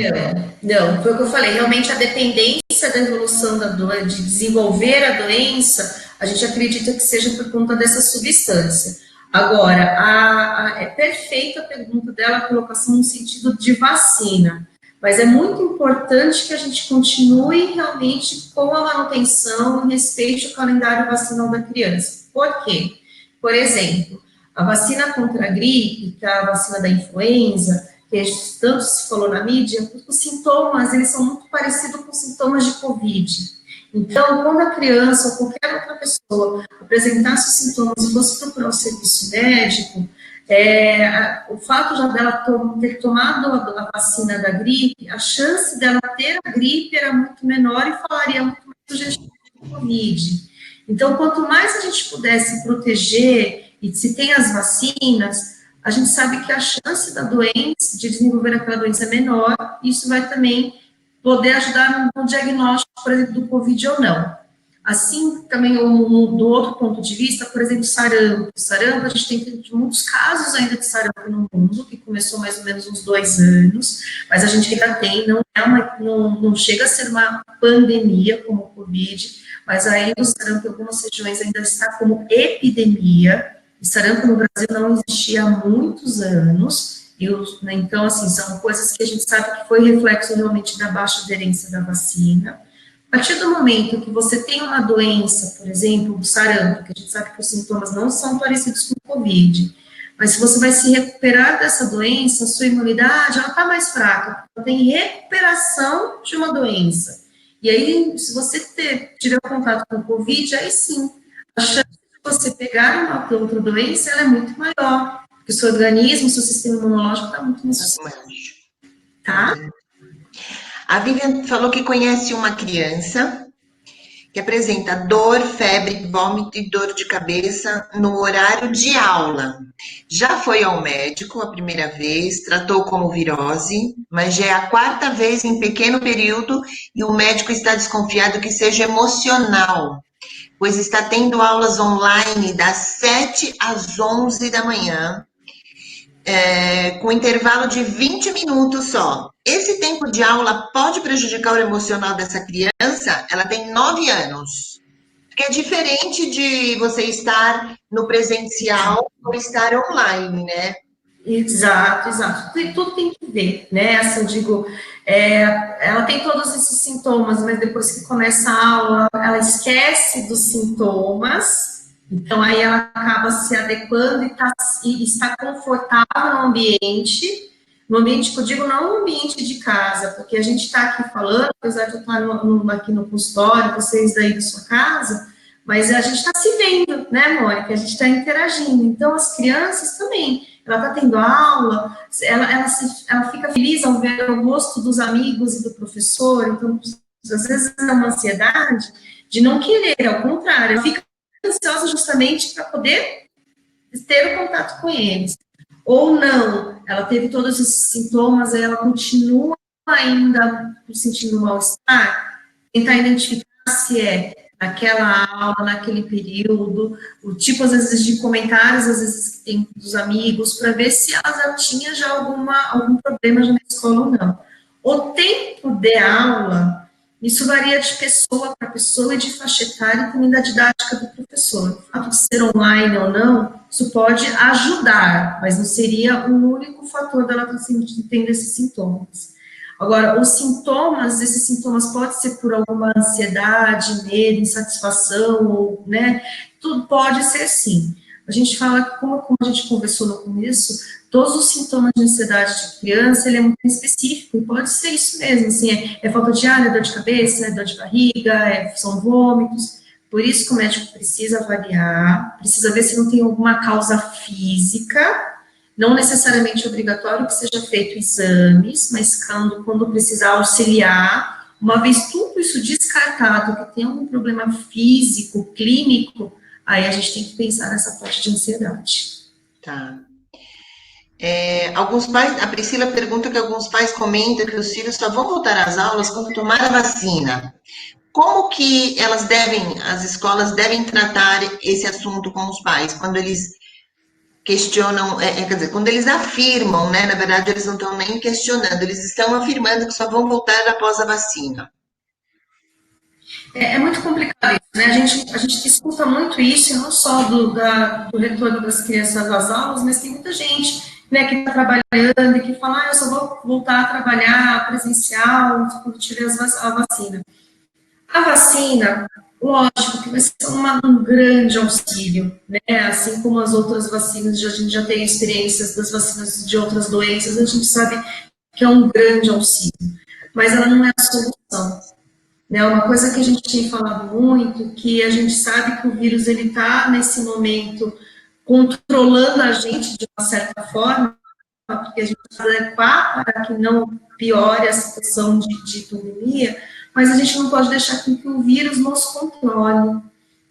Não, foi o que eu falei, realmente a dependência da evolução da doença, de desenvolver a doença, a gente acredita que seja por conta dessa substância. Agora, é perfeita a pergunta dela, a colocação no sentido de vacina, mas é muito importante que a gente continue realmente com a manutenção e respeite o calendário vacinal da criança. Por quê? Por exemplo, a vacina contra a gripe, que é a vacina da influenza, que tanto se falou na mídia, os sintomas, eles são muito parecidos com os sintomas de Covid. Então, quando a criança ou qualquer outra pessoa apresentasse os sintomas e fosse procurar um serviço médico, o fato já dela ter tomado a vacina da gripe, a chance dela ter a gripe era muito menor e falaria muito mais do gente de Covid. Então, quanto mais a gente pudesse proteger, e se tem as vacinas, a gente sabe que a chance da doença, de desenvolver aquela doença é menor, e isso vai também poder ajudar no diagnóstico, por exemplo, do Covid ou não. Assim, também, do outro ponto de vista, por exemplo, sarampo. Sarampo, a gente tem muitos casos ainda de sarampo no mundo, que começou mais ou menos uns 2 anos, mas a gente ainda tem, não chega a ser uma pandemia como o Covid, mas ainda o sarampo em algumas regiões ainda está como epidemia. O sarampo no Brasil não existia há muitos anos, então, assim, são coisas que a gente sabe que foi reflexo realmente da baixa aderência da vacina. A partir do momento que você tem uma doença, por exemplo, o sarampo, que a gente sabe que os sintomas não são parecidos com o Covid, mas se você vai se recuperar dessa doença, a sua imunidade, ela está mais fraca, ela tem recuperação de uma doença. E aí, se você tiver contato com o Covid, aí sim, a chance de você pegar uma outra doença, ela é muito maior, porque o seu organismo, o seu sistema imunológico está muito mais suscetível. Tá? A Vivian falou que conhece uma criança que apresenta dor, febre, vômito e dor de cabeça no horário de aula. Já foi ao médico a primeira vez, tratou como virose, mas já é a 4ª vez em pequeno período e o médico está desconfiado que seja emocional, pois está tendo aulas online das 7 às 11 da manhã, com intervalo de 20 minutos só. Esse tempo de aula pode prejudicar o emocional dessa criança? Ela tem 9 anos. Porque é diferente de você estar no presencial ou estar online, né? Exato. Tudo tem que ver, né? Assim, eu digo, ela tem todos esses sintomas, mas depois que começa a aula, ela esquece dos sintomas, então aí ela acaba se adequando e está confortável no ambiente que eu digo, não no ambiente de casa, porque a gente está aqui falando, apesar de eu estar aqui no consultório, vocês daí da sua casa, mas a gente está se vendo, né, Mônica? A gente está interagindo. Então, as crianças também, ela está tendo aula, ela fica feliz ao ver o rosto dos amigos e do professor, então, às vezes é uma ansiedade de não querer, ao contrário, ela fica ansiosa justamente para poder ter o contato com eles. Ou não, ela teve todos esses sintomas, ela continua ainda sentindo mal-estar, tentar identificar se é naquela aula, naquele período, o tipo, às vezes, de comentários, às vezes, que tem dos amigos, para ver se ela já tinha já algum problema já na escola ou não. O tempo de aula, isso varia de pessoa para pessoa e de faixa etária e também da didática do professor. O fato de ser online ou não, isso pode ajudar, mas não seria o único fator dela estar tendo esses sintomas. Agora, os sintomas, esses sintomas podem ser por alguma ansiedade, medo, insatisfação, né? Tudo pode ser sim. A gente fala que, como a gente conversou no começo, todos os sintomas de ansiedade de criança, ele é muito específico, e pode ser isso mesmo, assim, é falta de ar, é dor de cabeça, é dor de barriga, são vômitos. Por isso que o médico precisa avaliar, precisa ver se não tem alguma causa física, não necessariamente obrigatório que seja feito exames, mas quando precisar auxiliar, uma vez tudo isso descartado, que tem algum problema físico, clínico, aí a gente tem que pensar nessa parte de ansiedade. Tá. Alguns pais, a Priscila pergunta que alguns pais comentam que os filhos só vão voltar às aulas quando tomar a vacina. Como que as escolas devem tratar esse assunto com os pais, quando eles questionam, quer dizer, quando eles afirmam, né, na verdade eles não estão nem questionando, eles estão afirmando que só vão voltar após a vacina. É muito complicado isso, né? A gente escuta muito isso, não só do retorno das crianças às aulas, mas tem muita gente, né, que está trabalhando e que fala, eu só vou voltar a trabalhar presencial quando tiver a vacina. A vacina, lógico que vai ser um grande auxílio, né? Assim como as outras vacinas, a gente já tem experiências das vacinas de outras doenças, a gente sabe que é um grande auxílio, mas ela não é a solução. Né, uma coisa que a gente tem falado muito, que a gente sabe que o vírus ele está nesse momento controlando a gente de uma certa forma, porque a gente precisa adequar para que não piore a situação de pandemia, mas a gente não pode deixar que o vírus nos controle,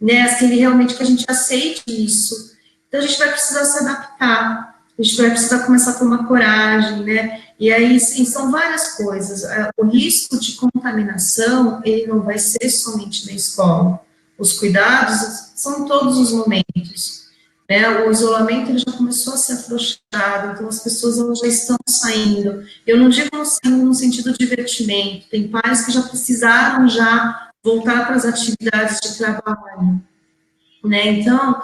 né, assim, realmente que a gente aceite isso. Então a gente vai precisar se adaptar, a gente vai precisar começar a tomar coragem, né, e aí sim, são várias coisas. O risco de contaminação, ele não vai ser somente na escola. Os cuidados são em todos os momentos. Né? O isolamento ele já começou a ser afrouxado, então as pessoas elas já estão saindo. Eu não digo saindo no sentido de divertimento. Tem pais que já precisaram já voltar para as atividades de trabalho. Né? Então,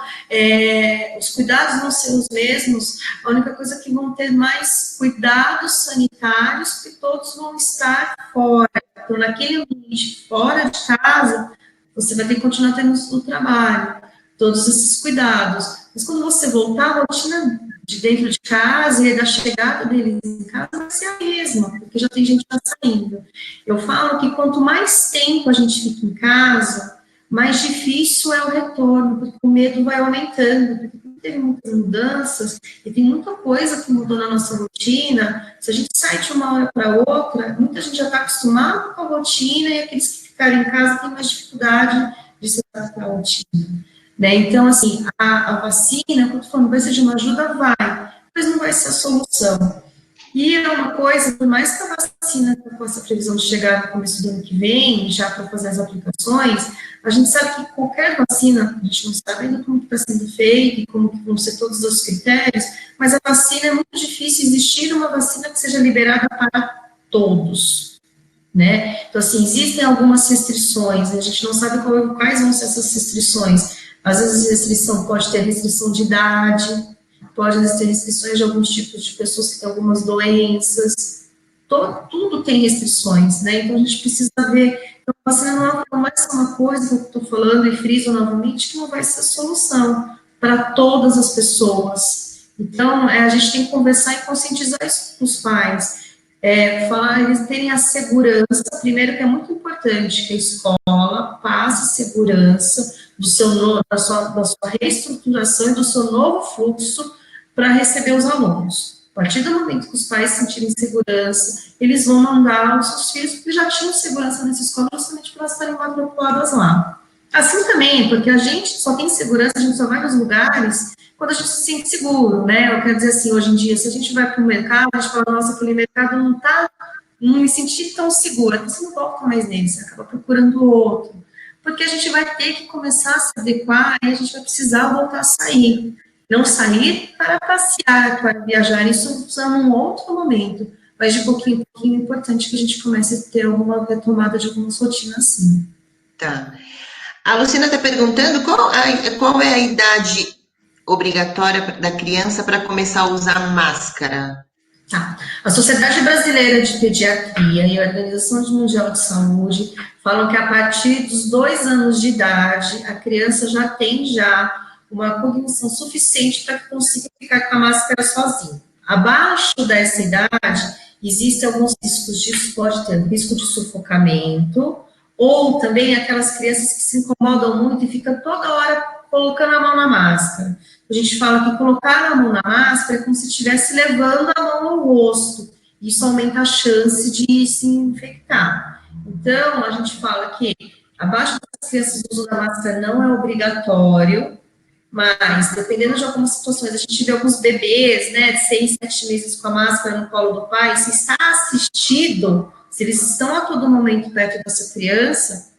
os cuidados vão ser os mesmos, a única coisa é que vão ter mais cuidados sanitários, porque todos vão estar fora. Então, naquele ambiente fora de casa, você vai ter que continuar tendo o trabalho, todos esses cuidados. Mas quando você voltar, a rotina de dentro de casa e da chegada deles em casa vai ser a mesma, porque já tem gente já saindo. Eu falo que quanto mais tempo a gente fica em casa, mais difícil é o retorno, porque o medo vai aumentando, porque teve muitas mudanças e tem muita coisa que mudou na nossa rotina. Se a gente sai de uma hora para outra, muita gente já está acostumada com a rotina e aqueles que ficaram em casa têm mais dificuldade de se adaptar à rotina. Né? Então, assim, a vacina, quando falando, vai ser de uma ajuda, vai, mas não vai ser a solução. E é uma coisa, por mais que a vacina com essa previsão de chegar no começo do ano que vem, já para fazer as aplicações, a gente sabe que qualquer vacina, a gente não sabe ainda como está sendo feita e como que vão ser todos os critérios, mas a vacina é muito difícil existir uma vacina que seja liberada para todos, né? Então, assim, existem algumas restrições, a gente não sabe quais vão ser essas restrições. Às vezes a restrição pode ter restrição de idade, pode ter restrições de alguns tipos de pessoas que têm algumas doenças, tudo tem restrições, né? Então a gente precisa ver. Então, a vacina não vai ser uma coisa que eu estou falando e friso novamente, que não vai ser a solução para todas as pessoas. Então, a gente tem que conversar e conscientizar isso com os pais. Falar, eles terem a segurança, primeiro que é muito importante que a escola passe segurança da sua reestruturação e do seu novo fluxo para receber os alunos. A partir do momento que os pais sentirem segurança, eles vão mandar os seus filhos, porque já tinham segurança nessa escola, justamente para elas estarem matriculadas lá. Assim também, porque a gente só tem segurança, a gente só vai nos lugares quando a gente se sente seguro, né? Eu quero dizer assim, hoje em dia, se a gente vai para o mercado, a gente fala, nossa, aquele mercado não me senti tão segura, você não volta mais nele, você acaba procurando outro. Porque a gente vai ter que começar a se adequar e a gente vai precisar voltar a sair. Não sair para passear, para viajar, isso usando um outro momento, mas de pouquinho em pouquinho é importante que a gente comece a ter alguma retomada de algumas rotinas assim. Tá. A Luciana está perguntando qual é a idade obrigatória da criança para começar a usar máscara. Tá. A Sociedade Brasileira de Pediatria e a Organização Mundial de Saúde falam que a partir dos 2 anos de idade, a criança já tem uma cognição suficiente para que consiga ficar com a máscara sozinha. Abaixo dessa idade, existem alguns riscos disso, pode ter risco de sufocamento, ou também aquelas crianças que se incomodam muito e ficam toda hora colocando a mão na máscara. A gente fala que colocar a mão na máscara é como se estivesse levando a mão ao rosto. Isso aumenta a chance de se infectar. Então, a gente fala que abaixo das crianças o uso da máscara não é obrigatório, mas dependendo de algumas situações, a gente vê alguns bebês, né, de 6, 7 meses com a máscara no colo do pai, se está assistido, se eles estão a todo momento perto dessa criança,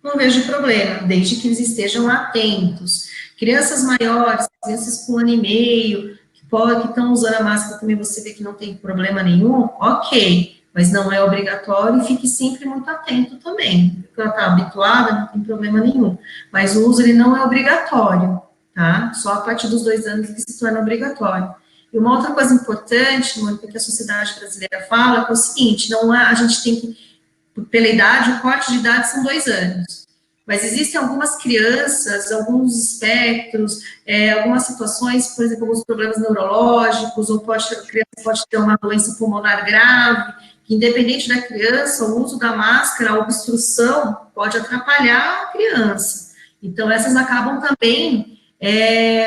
não vejo problema, desde que eles estejam atentos. Crianças maiores, crianças com 1 ano e meio, que estão usando a máscara também, você vê que não tem problema nenhum, ok, mas não é obrigatório e fique sempre muito atento também. Porque ela está habituada, não tem problema nenhum. Mas o uso, ele não é obrigatório, tá? Só a partir dos 2 anos que se torna obrigatório. E uma outra coisa importante, Mônica, que a sociedade brasileira fala, é o seguinte, não é, a gente tem que, pela idade, o corte de idade são 2 anos. Mas existem algumas crianças, alguns espectros, algumas situações, por exemplo, alguns problemas neurológicos, ou a criança pode ter uma doença pulmonar grave, que independente da criança, o uso da máscara, a obstrução, pode atrapalhar a criança. Então, essas acabam também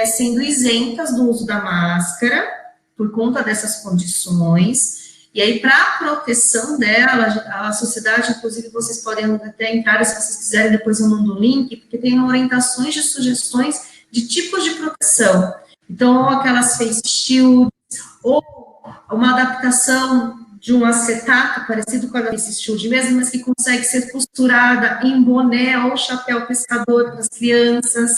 sendo isentas do uso da máscara, por conta dessas condições. E aí, para a proteção dela, a sociedade, inclusive, vocês podem até entrar, se vocês quiserem, depois eu mando o link, porque tem orientações de sugestões de tipos de proteção. Então, ou aquelas face shields, ou uma adaptação de um acetato, parecido com a face shield mesmo, mas que consegue ser costurada em boné ou chapéu pescador para as crianças,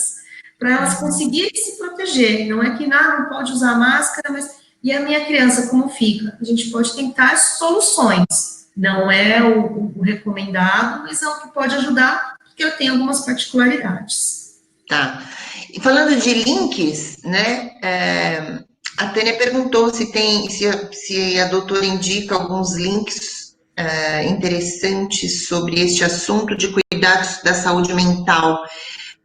para elas conseguirem se proteger. Não é que não pode usar máscara, mas... E a minha criança, como fica? A gente pode tentar soluções. Não é o recomendado, mas é o que pode ajudar, porque eu tenho algumas particularidades. Tá. E falando de links, né? A Tânia perguntou se a doutora indica alguns links interessantes sobre este assunto de cuidados da saúde mental,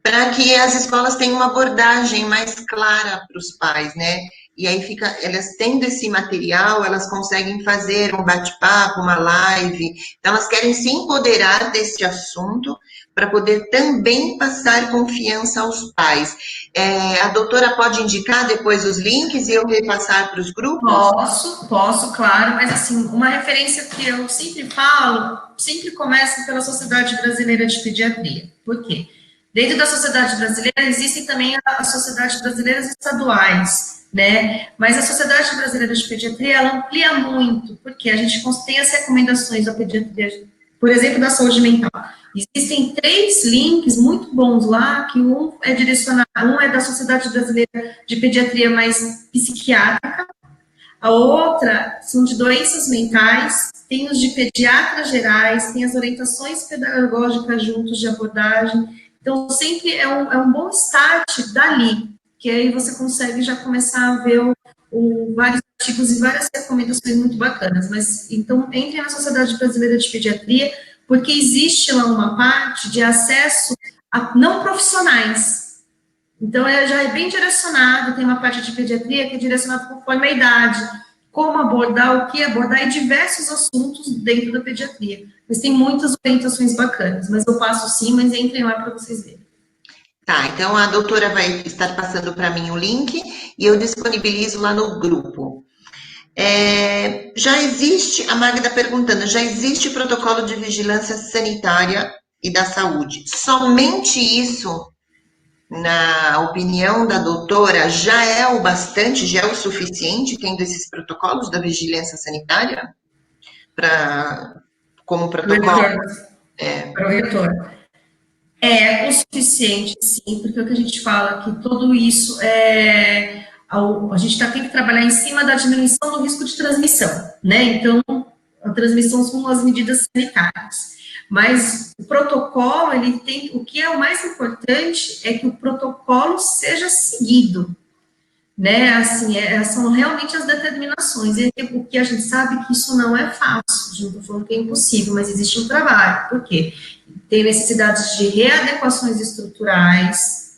para que as escolas tenham uma abordagem mais clara para os pais, né? E aí elas tendo esse material, elas conseguem fazer um bate-papo, uma live. Então, elas querem se empoderar desse assunto para poder também passar confiança aos pais. A doutora pode indicar depois os links e eu repassar para os grupos? Posso, claro, mas assim, uma referência que eu sempre falo, sempre começa pela Sociedade Brasileira de Pediatria. Por quê? Dentro da Sociedade Brasileira existem também as sociedades brasileiras estaduais, né? Mas a Sociedade Brasileira de Pediatria, ela amplia muito, porque a gente tem as recomendações da pediatria, por exemplo, da saúde mental. Existem 3 links muito bons lá, que um é direcionado, um é da Sociedade Brasileira de Pediatria mais psiquiátrica, a outra são de doenças mentais, tem os de pediatras gerais, tem as orientações pedagógicas juntos de abordagem. Então, sempre é um bom start dali, que aí você consegue já começar a ver vários artigos e várias recomendações muito bacanas. Mas, então, entre na Sociedade Brasileira de Pediatria, porque existe lá uma parte de acesso a não profissionais. Então, já é bem direcionado, tem uma parte de pediatria que é direcionada conforme a idade, como abordar, o que abordar, e diversos assuntos dentro da pediatria. Mas tem muitas orientações bacanas, mas eu passo sim, mas entrem lá para vocês verem. Tá, então a doutora vai estar passando para mim o link e eu disponibilizo lá no grupo. Já existe, a Magda perguntando, já existe protocolo de vigilância sanitária e da saúde. Somente isso, na opinião da doutora, já é o bastante, já é o suficiente, tendo esses protocolos da vigilância sanitária? Como protocolo? Para o reitor. É o suficiente, sim, porque é o que a gente fala, que tudo isso a gente tem que trabalhar em cima da diminuição do risco de transmissão, né? Então, a transmissão são as medidas sanitárias. Mas o protocolo, o que é o mais importante é que o protocolo seja seguido. né? Assim, são realmente as determinações. E o que a gente sabe que isso não é fácil, a gente não estou falando que é impossível, mas existe um trabalho. Por quê? Tem necessidades de readequações estruturais,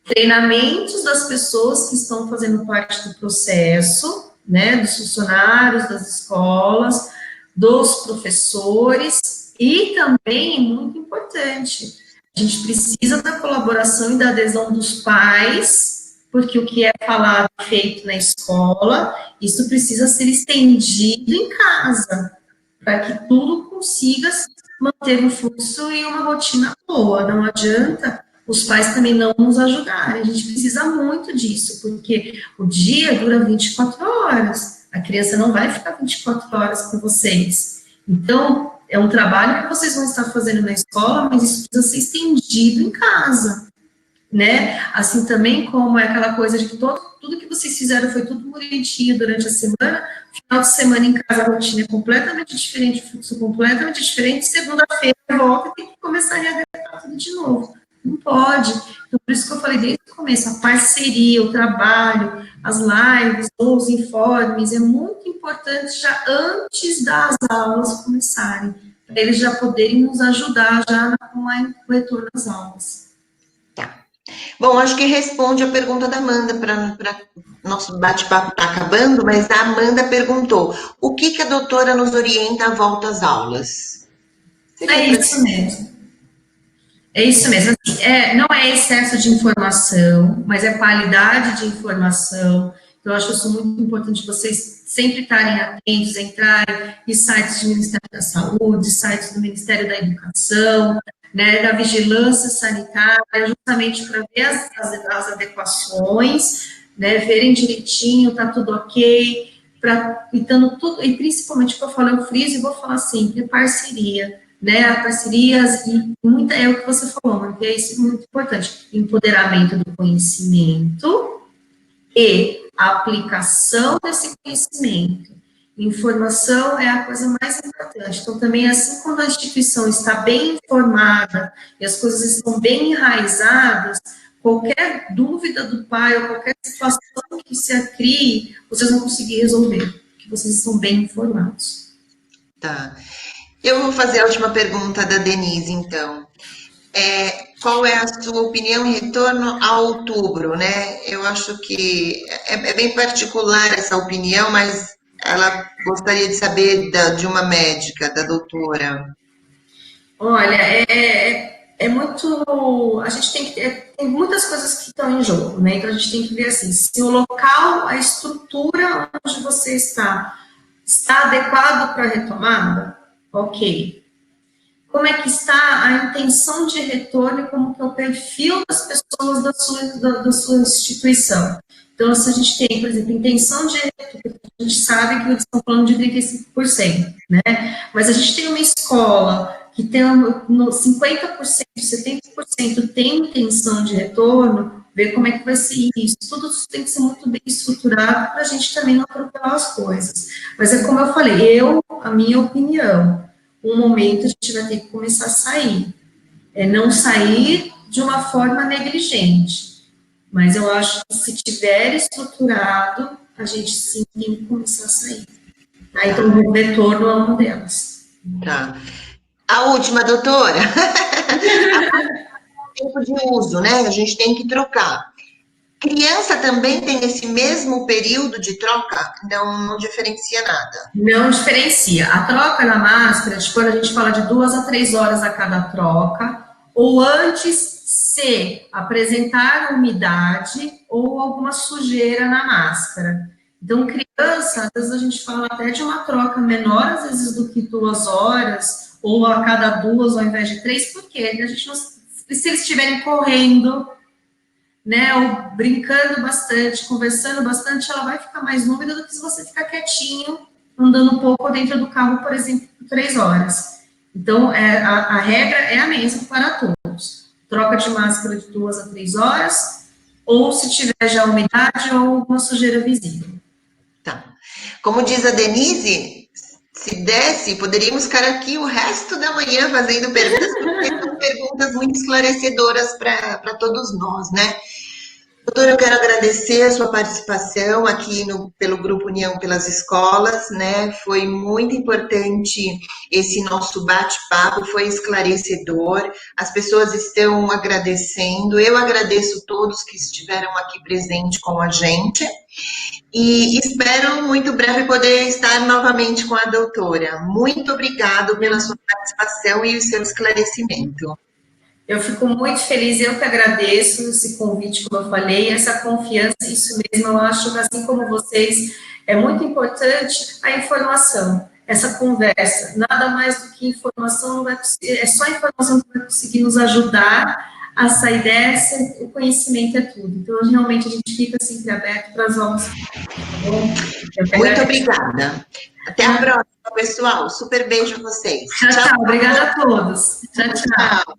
treinamentos das pessoas que estão fazendo parte do processo, né, dos funcionários das escolas, dos professores, e também, muito importante, a gente precisa da colaboração e da adesão dos pais, porque o que é falado e feito na escola, isso precisa ser estendido em casa, para que tudo consiga manter um fluxo e uma rotina boa. Não adianta os pais também não nos ajudarem. A gente precisa muito disso, porque o dia dura 24 horas. A criança não vai ficar 24 horas com vocês. Então, é um trabalho que vocês vão estar fazendo na escola, mas isso precisa ser estendido em casa, né? Assim também como é aquela coisa de que tudo que vocês fizeram foi tudo bonitinho durante a semana, final de semana em casa a rotina é completamente diferente, o fluxo completamente diferente, segunda-feira volta e tem que começar a readequar tudo de novo. Não pode. Então, por isso que eu falei desde o começo, a parceria, o trabalho, as lives, os informes, é muito importante já antes das aulas começarem, para eles já poderem nos ajudar já com o retorno às aulas. Bom, acho que responde a pergunta da Amanda, para nosso bate-papo está acabando, mas a Amanda perguntou: o que a doutora nos orienta à volta às aulas? É isso mesmo. É isso mesmo. Assim, não é excesso de informação, mas é qualidade de informação. Então, eu acho que isso muito importante vocês sempre estarem atentos, entrarem em sites do Ministério da Saúde, sites do Ministério da Educação, né, da Vigilância Sanitária, justamente para ver as adequações, né, verem direitinho, está tudo ok, e principalmente o que eu falo, eu friso e vou falar sempre, parceria, né, parcerias, e muita é o que você falou, porque é isso muito importante, empoderamento do conhecimento e a aplicação desse conhecimento. Informação é a coisa mais importante. Então, também, assim, quando a instituição está bem informada e as coisas estão bem enraizadas, qualquer dúvida do pai ou qualquer situação que se crie, vocês vão conseguir resolver, porque vocês estão bem informados. Tá. Eu vou fazer a última pergunta da Denise, então. Qual é a sua opinião em retorno a outubro, né? Eu acho que é bem particular essa opinião, mas ela gostaria de saber de uma médica, da doutora. Olha, é muito. A gente tem que ter. Tem muitas coisas que estão em jogo, né? Então a gente tem que ver assim: se o local, a estrutura onde você está adequado para a retomada, ok. Como é que está a intenção de retorno e como que é o perfil das pessoas da sua instituição. Então, se a gente tem, por exemplo, intenção de retorno, a gente sabe que eles estão falando de 35%, né? Mas a gente tem uma escola que tem 50%, 70% tem intenção de retorno, ver como é que vai ser isso. Tudo isso tem que ser muito bem estruturado para a gente também não atropelar as coisas. Mas é como eu falei, a minha opinião, um momento a gente vai ter que começar a sair. Não sair de uma forma negligente, mas eu acho que se tiver estruturado, a gente sim tem que começar a sair. Aí, então, o retorno é uma delas. Tá. A última, doutora. Tempo de uso, né? A gente tem que trocar. Criança também tem esse mesmo período de troca? Não diferencia nada. Não diferencia. A troca da máscara, quando a gente fala de 2 a 3 horas a cada troca, ou antes se apresentar umidade ou alguma sujeira na máscara. Então, criança, às vezes a gente fala até de uma troca menor, às vezes, do que 2 horas, ou a cada 2 ao invés de 3, porque a gente não, se eles estiverem correndo, né, ou brincando bastante, conversando bastante, ela vai ficar mais úmida do que se você ficar quietinho, andando um pouco dentro do carro, por exemplo, por 3 horas. Então, a regra é a mesma para todos. Troca de máscara de 2 a 3 horas, ou se tiver já umidade ou alguma sujeira visível. Tá. Como diz a Denise, se desse, poderíamos ficar aqui o resto da manhã fazendo perguntas, porque são perguntas muito esclarecedoras para todos nós, né? Doutora, eu quero agradecer a sua participação aqui pelo Grupo União pelas Escolas, né? Foi muito importante esse nosso bate-papo, foi esclarecedor, as pessoas estão agradecendo, eu agradeço todos que estiveram aqui presentes com a gente e espero muito breve poder estar novamente com a doutora. Muito obrigado pela sua participação e o seu esclarecimento. Eu fico muito feliz, eu que agradeço esse convite, como eu falei, essa confiança, isso mesmo, eu acho que assim como vocês, é muito importante a informação, essa conversa, nada mais do que informação, não vai, é só informação que vai conseguir nos ajudar a sair dessa, o conhecimento é tudo, então realmente a gente fica sempre aberto para as aulas, tá bom? Muito obrigada. Até a próxima, pessoal. Super beijo a vocês. Tchau, tchau. Obrigada a todos. Tchau, tchau.